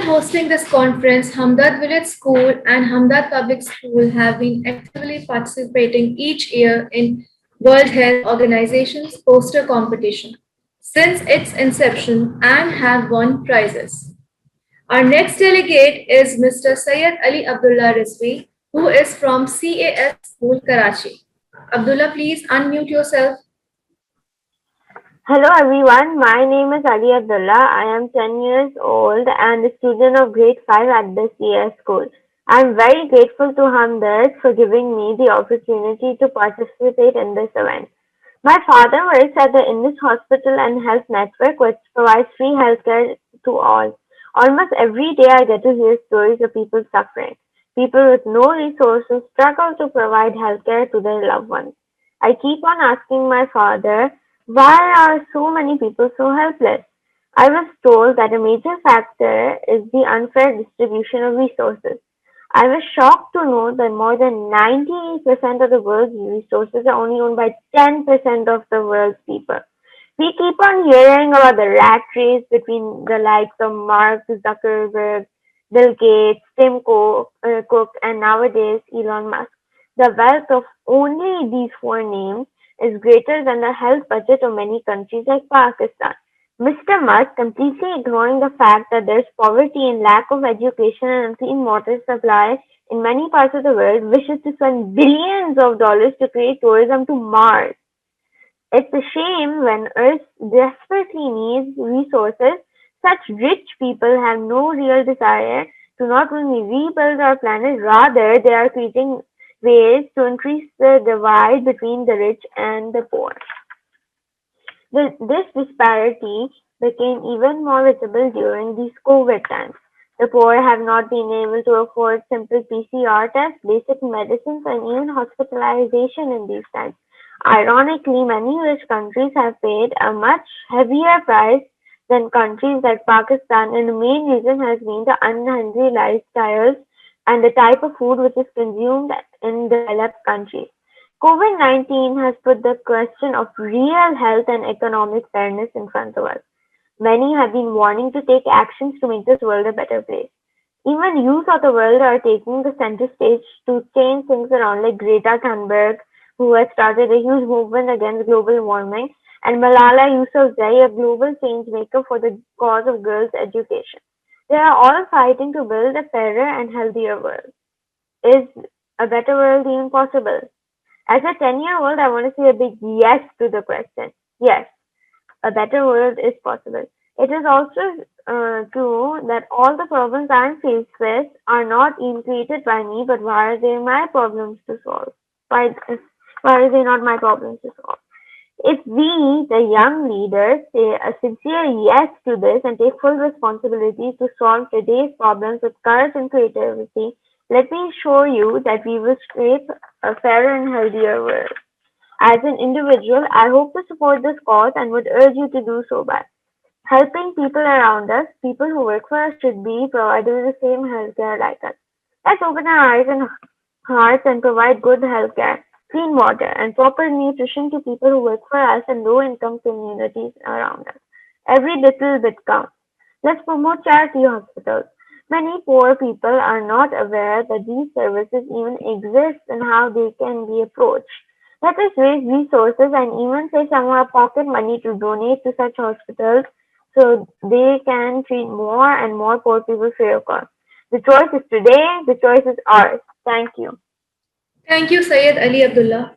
in hosting this conference, Hamdard Village School and Hamdard Public School have been actively participating each year in World Health Organization's poster competition since its inception and have won prizes. Our next delegate is Mr. Syed Ali Abdullah Rizvi, who is from CAS School, Karachi. Abdullah, please unmute yourself. Hello everyone, my name is Ali Abdullah. I am 10 years old and a student of grade 5 at the CS school. I am very grateful to Hamdard for giving me the opportunity to participate in this event. My father works at the Indus Hospital and Health Network, which provides free healthcare to all. Almost every day I get to hear stories of people suffering. People with no resources struggle to provide healthcare to their loved ones. I keep on asking my father, why are so many people so helpless? I was told that a major factor is the unfair distribution of resources. I was shocked to know that more than 90% of the world's resources are only owned by 10% of the world's people. We keep on hearing about the rat race between the likes of Mark Zuckerberg, Bill Gates, Cook, and nowadays Elon Musk. The wealth of only these four names is greater than the health budget of many countries like Pakistan. Mr. Musk, completely ignoring the fact that there's poverty and lack of education and unclean water supply in many parts of the world, wishes to spend billions of dollars to create tourism to Mars. It's a shame when Earth desperately needs resources, such rich people have no real desire to not only rebuild our planet, rather they are creating ways to increase the divide between the rich and the poor. This disparity became even more visible during these COVID times. The poor have not been able to afford simple PCR tests, basic medicines, and even hospitalization in these times. Ironically, many rich countries have paid a much heavier price than countries like Pakistan, and the main reason has been the unhealthy lifestyles and the type of food which is consumed in developed countries. COVID-19 has put the question of real health and economic fairness in front of us. Many have been wanting to take actions to make this world a better place. Even youth of the world are taking the center stage to change things around, like Greta Thunberg, who has started a huge movement against global warming, and Malala Yousafzai, a global change maker for the cause of girls' education. They are all fighting to build a fairer and healthier world. Is a better world even possible? As a 10-year-old, I want to say a big yes to the question. Yes, a better world is possible. It is also true that all the problems I'm faced with are not even created by me, but why are they my problems to solve? Why, why are they not my problems to solve? If we, the young leaders, say a sincere yes to this and take full responsibility to solve today's problems with courage and creativity, let me assure you that we will shape a fairer and healthier world. As an individual, I hope to support this cause and would urge you to do so by helping people around us. People who work for us should be provided with the same healthcare like us. Let's open our eyes and hearts and provide good healthcare, clean water, and proper nutrition to people who work for us and low-income communities around us. Every little bit counts. Let's promote charity hospitals. Many poor people are not aware that these services even exist and how they can be approached. Let us raise resources and even say some of our pocket money to donate to such hospitals so they can treat more and more poor people free of cost. The choice is today, the choice is ours. Thank you. Thank you, Syed Ali Abdullah.